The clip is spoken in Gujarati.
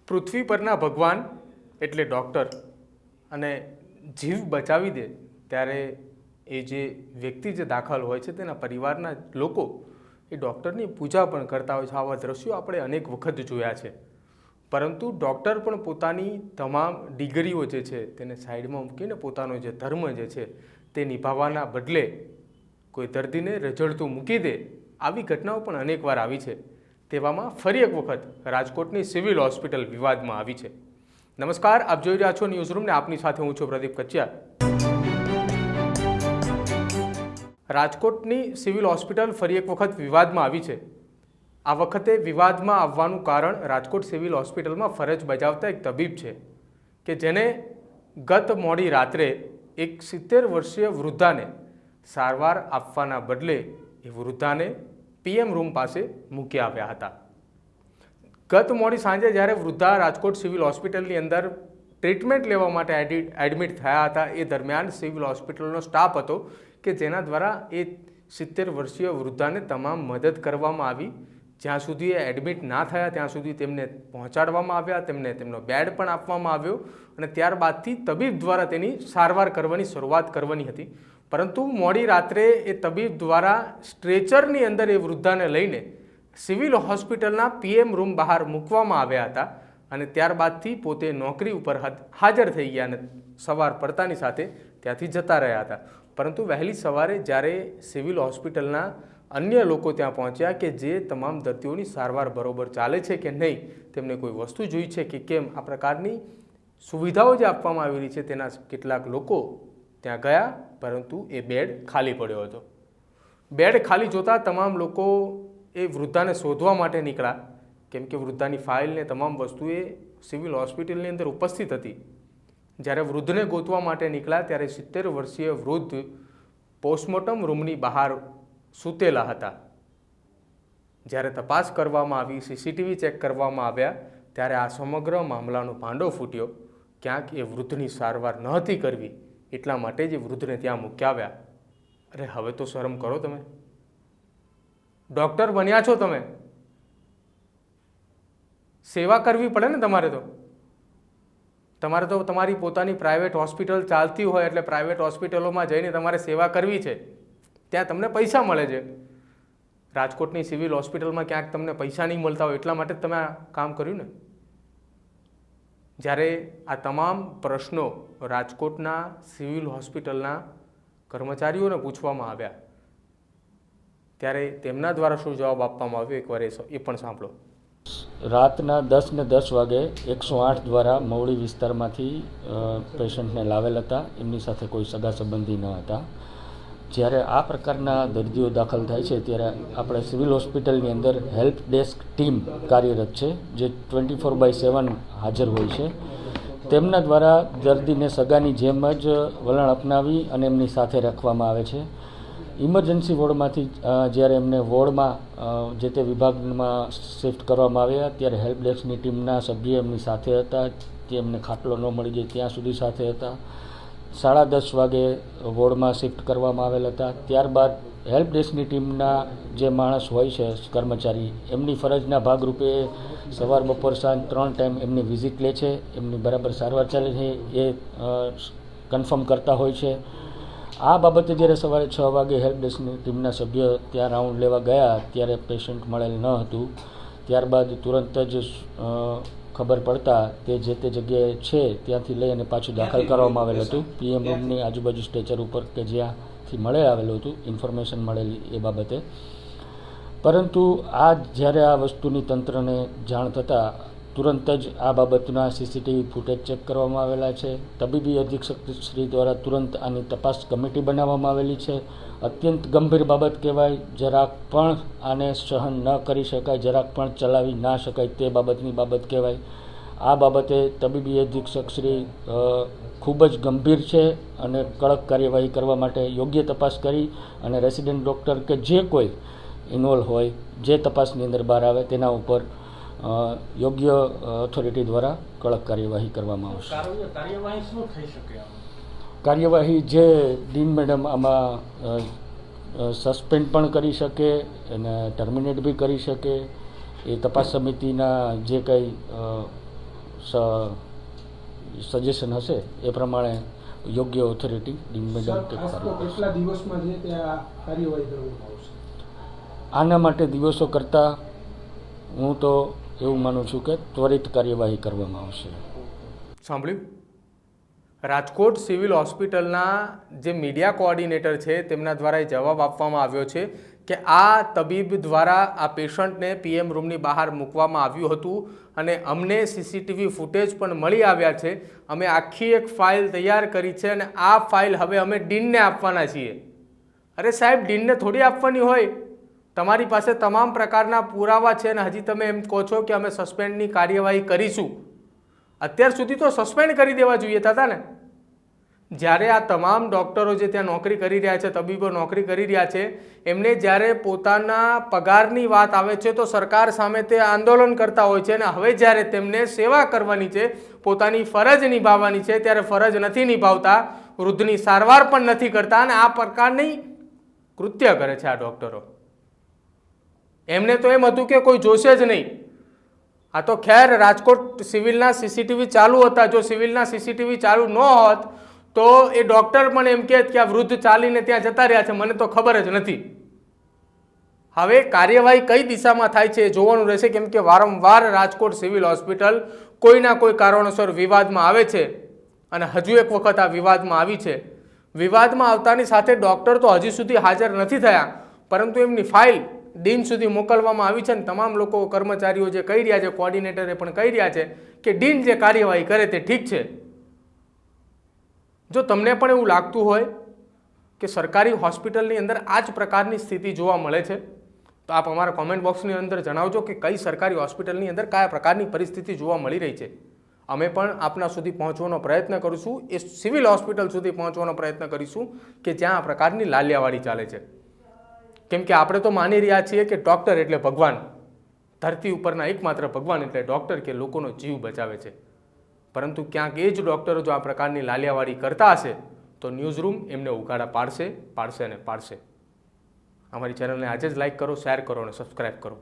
પૃથ્વી પરના ભગવાન એટલે ડૉક્ટર અને જીવ બચાવી દે ત્યારે એ જે વ્યક્તિ જે દાખલ હોય છે તેના પરિવારના લોકો એ ડૉક્ટરની પૂજા પણ કરતા હોય છે। આવા દ્રશ્યો આપણે અનેક વખત જોયા છે, પરંતુ ડૉક્ટર પણ પોતાની તમામ ડિગ્રીઓ જે છે તેને સાઈડમાં મૂકીને પોતાનો જે ધર્મ જે છે તે નિભાવવાના બદલે કોઈ દર્દીને રઝળતું મૂકી દે, આવી ઘટનાઓ પણ અનેકવાર આવી છે। તેવામાં ફરી એક વખત રાજકોટની સિવિલ હોસ્પિટલ વિવાદમાં આવી છે। નમસ્કાર, આપ જોઈ રહ્યા છો ન્યૂઝરૂમ ને આપની સાથે હું છું પ્રદીપ કચ્યા। રાજકોટની સિવિલ હોસ્પિટલ ફરી એક વખત વિવાદમાં આવી છે। આ વખતે વિવાદમાં આવવાનું કારણ રાજકોટ સિવિલ હોસ્પિટલમાં ફરજ બજાવતા એક તબીબ છે કે જેને ગત મોડી રાત્રે એક 70 વર્ષીય વૃદ્ધાને સારવાર આપવાના બદલે એ વૃદ્ધાને પીએમ રૂમ પાસે મૂકી આવ્યા હતા। ગત મોડી સાંજે જ્યારે વૃદ્ધા રાજકોટ સિવિલ હોસ્પિટલની અંદર ટ્રીટમેન્ટ લેવા માટે એડમિટ થયા હતા, એ દરમિયાન સિવિલ હોસ્પિટલનો સ્ટાફ હતો કે જેના દ્વારા એ 70 વર્ષીય વૃદ્ધાને તમામ મદદ કરવામાં આવી। જ્યાં સુધી એ એડમિટ ના થયા ત્યાં સુધી તેમને પહોંચાડવામાં આવ્યા, તેમને તેમનો બેડ પણ આપવામાં આવ્યો અને ત્યારબાદથી તબીબ દ્વારા તેની સારવાર કરવાની શરૂઆત કરવાની હતી। પરંતુ મોડી રાત્રે એ તબીબ દ્વારા સ્ટ્રેચરની અંદર એ વૃદ્ધાને લઈને સિવિલ હોસ્પિટલના પીએમ રૂમ બહાર મૂકવામાં આવ્યા હતા અને ત્યારબાદથી પોતે નોકરી ઉપર હાજર થઈ ગયા અને સવાર પડતાની સાથે ત્યાંથી જતા રહ્યા હતા। પરંતુ વહેલી સવારે જ્યારે સિવિલ હોસ્પિટલના અન્ય લોકો ત્યાં પહોંચ્યા કે જે તમામ દર્દીઓની સારવાર બરોબર ચાલે છે કે નહીં, તેમને કોઈ વસ્તુ જોઈ છે કે કેમ, આ પ્રકારની સુવિધાઓ જે આપવામાં આવેલી છે તેના કેટલાક લોકો ત્યાં ગયા, પરંતુ એ બેડ ખાલી પડ્યો હતો। બેડ ખાલી જોતા તમામ લોકો એ વૃદ્ધાને શોધવા માટે નીકળ્યા, કેમ કે વૃદ્ધાની ફાઇલ ને તમામ વસ્તુ એ સિવિલ હોસ્પિટલની અંદર ઉપસ્થિત હતી। જ્યારે વૃદ્ધને ગોતવા માટે નીકળ્યા ત્યારે 70 વર્ષીય વૃદ્ધ પોસ્ટમોર્ટમ રૂમની બહાર સૂતેલા હતા। જ્યારે તપાસ કરવામાં આવી, સીસીટીવી ચેક કરવામાં આવ્યા ત્યારે આ સમગ્ર મામલાનો ભાંડો ફૂટ્યો। ક્યાંક એ વૃદ્ધની સારવાર નહોતી કરવી, એટલા માટે જ વૃદ્ધને ત્યાં મૂક્યા આવ્યા। અરે હવે તો શરમ કરો, તમે ડૉક્ટર બન્યા છો, તમે સેવા કરવી પડે ને। તમારે તો તમારી પોતાની પ્રાઇવેટ હોસ્પિટલ ચાલતી હોય એટલે પ્રાઇવેટ હોસ્પિટલોમાં જઈને તમારે સેવા કરવી છે, ત્યાં તમને પૈસા મળે છે। રાજકોટની સિવિલ હોસ્પિટલમાં ક્યાંક તમને પૈસા નહીં મળતા હોય એટલા માટે જ તમે આ કામ કર્યું ને। જ્યારે આ તમામ પ્રશ્નો રાજકોટના સિવિલ હોસ્પિટલના કર્મચારીઓને પૂછવામાં આવ્યા ત્યારે તેમના દ્વારા શું જવાબ આપવામાં આવ્યો એકવાર એ પણ સાંભળો। રાતના 10:10 વાગે 108 દ્વારા મવડી વિસ્તારમાંથી પેશન્ટને લાવેલ હતા। એમની સાથે કોઈ સગા સંબંધી ન હતા। જ્યારે આ પ્રકારના દર્દીઓ દાખલ થાય છે ત્યારે આપણે સિવિલ હોસ્પિટલની અંદર હેલ્પ ડેસ્ક ટીમ કાર્યરત છે, જે 24/7 હાજર હોય છે। તેમના દ્વારા દર્દીને સગાની જેમ જ વલણ અપનાવી અને એમની સાથે રાખવામાં આવે છે। ઇમરજન્સી વોર્ડમાંથી જ્યારે એમને વોર્ડમાં જે તે વિભાગમાં શિફ્ટ કરવામાં આવ્યા ત્યારે હેલ્પ ડેસ્કની ટીમના સભ્યો એમની સાથે હતા, જે એમને ખાટલો ન મળી જાય ત્યાં સુધી સાથે હતા। 10:30 વાગે વોર્ડમાં શિફ્ટ કરવામાં આવેલ હતા। ત્યારબાદ હેલ્પ ડેસ્કની ટીમના જે માણસ હોય છે કર્મચારી, એમની ફરજના ભાગરૂપે સવાર બપોર સાંજ 3 ટાઈમ એમની વિઝિટ લે છે, એમની બરાબર સારવાર ચાલે છે એ કન્ફર્મ કરતા હોય છે। આ બાબતે જ્યારે સવારે 6 વાગે હેલ્પ ડેસ્કની ટીમના સભ્ય ત્યાં રાઉન્ડ લેવા ગયા ત્યારે પેશન્ટ મળેલ ન હતું। ત્યારબાદ તુરંત જ ખબર પડતા તે જે તે જગ્યાએ છે ત્યાંથી લઈ અને પાછું દાખલ કરવામાં આવેલ હતું પીએમ રૂમની આજુબાજુ સ્ટ્રેચર ઉપર કે જ્યાંથી મળે આવેલું હતું, ઇન્ફોર્મેશન મળેલી એ બાબતે। પરંતુ આ જ્યારે આ વસ્તુની તંત્રને જાણ થતાં તુરંત જ આ બાબતના સીસીટીવી ફૂટેજ ચેક કરવામાં આવેલા છે। તબીબી અધિક્ષક શ્રી દ્વારા તુરંત આની તપાસ કમિટી બનાવવામાં આવેલી છે। અત્યંત ગંભીર બાબત કહેવાય, જરાક પણ આને સહન ન કરી શકાય, જરાક પણ ચલાવી ના શકાય તે બાબતની બાબત કહેવાય। આ બાબતે તબીબી અધિક્ષક શ્રી ખૂબ જ ગંભીર છે અને કડક કાર્યવાહી કરવા માટે યોગ્ય તપાસ કરી અને રેસિડેન્ટ ડૉક્ટર કે જે કોઈ ઇન્વોલ્વ હોય, જે તપાસની અંદર બહાર આવે તેના ઉપર યોગ્ય ઓથોરિટી દ્વારા કડક કાર્યવાહી કરવામાં આવશે। કાર્યવાહી શું થઈ શકે? કાર્યવાહી જે ડીન મેડમ આમાં સસ્પેન્ડ પણ કરી શકે અને ટર્મિનેટ બી કરી શકે। એ તપાસ સમિતિના જે કંઈ સજેશન હશે એ પ્રમાણે યોગ્ય ઓથોરિટી ડીમ મેડમ કેટલા દિવસમાં છે તે આ કાર્યવાહી કરવામાં આવશે? આના માટે દિવસો કરતાં હું તો એવું માનું છું કે ત્વરિત કાર્યવાહી કરવામાં આવશે. સાંભળ્યું? રાજકોટ સિવિલ હોસ્પિટલના જે મીડિયા કોઓર્ડિનેટર છે તેમના દ્વારા એ જવાબ આપવામાં આવ્યો છે કે આ તબીબ દ્વારા આ પેશન્ટને પીએમ રૂમની બહાર મૂકવામાં આવ્યું હતું અને અમને સીસીટીવી ફૂટેજ પણ મળી આવ્યા છે. અમે આખી એક ફાઇલ તૈયાર કરી છે અને આ ફાઇલ હવે અમે ડીનને આપવાના છીએ. અરે સાહેબ, ડીનને થોડી આપવાની હોય. તમારી પાસે તમામ પ્રકારના પુરાવા છે અને હજી તમે એમ કહો છો કે અમે સસ્પેન્ડની કાર્યવાહી કરીશું. અત્યાર સુધી તો સસ્પેન્ડ કરી દેવા જોઈએ હતા ને. જ્યારે આ તમામ ડૉક્ટરો જે ત્યાં નોકરી કરી રહ્યા છે, તબીબો નોકરી કરી રહ્યા છે, એમને જ્યારે પોતાના પગારની વાત આવે છે તો સરકાર સામે તે આંદોલન કરતા હોય છે અને હવે જ્યારે તેમને સેવા કરવાની છે, પોતાની ફરજ નિભાવવાની છે, ત્યારે ફરજ નથી નિભાવતા, વૃદ્ધની સારવાર પણ નથી કરતા અને આ પ્રકારની કૃત્ય કરે છે આ ડૉક્ટરો. એમને તો એમ હતું કે કોઈ જોશે જ નહીં. આ તો ખેર રાજકોટ સિવિલના સીસીટીવી ચાલુ હતા. જો સિવિલના સીસીટીવી ચાલુ ન હોત તો એ ડૉક્ટર પણ એમ કહે કે આ વૃદ્ધ ચાલીને ત્યાં જતા રહ્યા છે, મને તો ખબર જ નથી. હવે કાર્યવાહી કઈ દિશામાં થાય છે એ જોવાનું રહેશે, કેમ કે વારંવાર રાજકોટ સિવિલ હોસ્પિટલ કોઈના કોઈ કારણોસર વિવાદમાં આવે છે અને હજુ એક વખત આ વિવાદમાં આવી છે. વિવાદમાં આવતાની સાથે ડૉક્ટર તો હજી સુધી હાજર નથી થયા, પરંતુ એમની ફાઇલ ડીન સુધી મોકલવામાં આવી છે અને તમામ લોકો, કર્મચારીઓ જે કહી રહ્યા છે, કોઓર્ડિનેટરે પણ કહી રહ્યા છે કે ડીન જે કાર્યવાહી કરે તે ઠીક છે. જો તમને પણ એવું લાગતું હોય કે સરકારી હોસ્પિટલની અંદર આ જ પ્રકારની સ્થિતિ જોવા મળે છે તો આપ અમારા કોમેન્ટ બોક્સની અંદર જણાવજો કે કઈ સરકારી હોસ્પિટલની અંદર કયા પ્રકારની પરિસ્થિતિ જોવા મળી રહી છે. અમે પણ આપના સુધી પહોંચવાનો પ્રયત્ન કરીશું, એ સિવિલ હોસ્પિટલ સુધી પહોંચવાનો પ્રયત્ન કરીશું કે જ્યાં આ પ્રકારની લાલિયાવાડી ચાલે છે. કેમ કે આપણે તો માની રહ્યા છીએ કે ડૉક્ટર એટલે ભગવાન, ધરતી ઉપરના એકમાત્ર ભગવાન એટલે ડૉક્ટર કે લોકોનો જીવ બચાવે છે. પરંતુ ક્યાંક એ જ ડૉક્ટરો જો આ પ્રકારની લાલિયાવાડી કરતા હશે તો ન્યૂઝરૂમ એમને ઉઘાડા પાડશે અને પાડશે. અમારી ચેનલને આજે જ લાઇક કરો, શેર કરો અને સબસ્ક્રાઈબ કરો.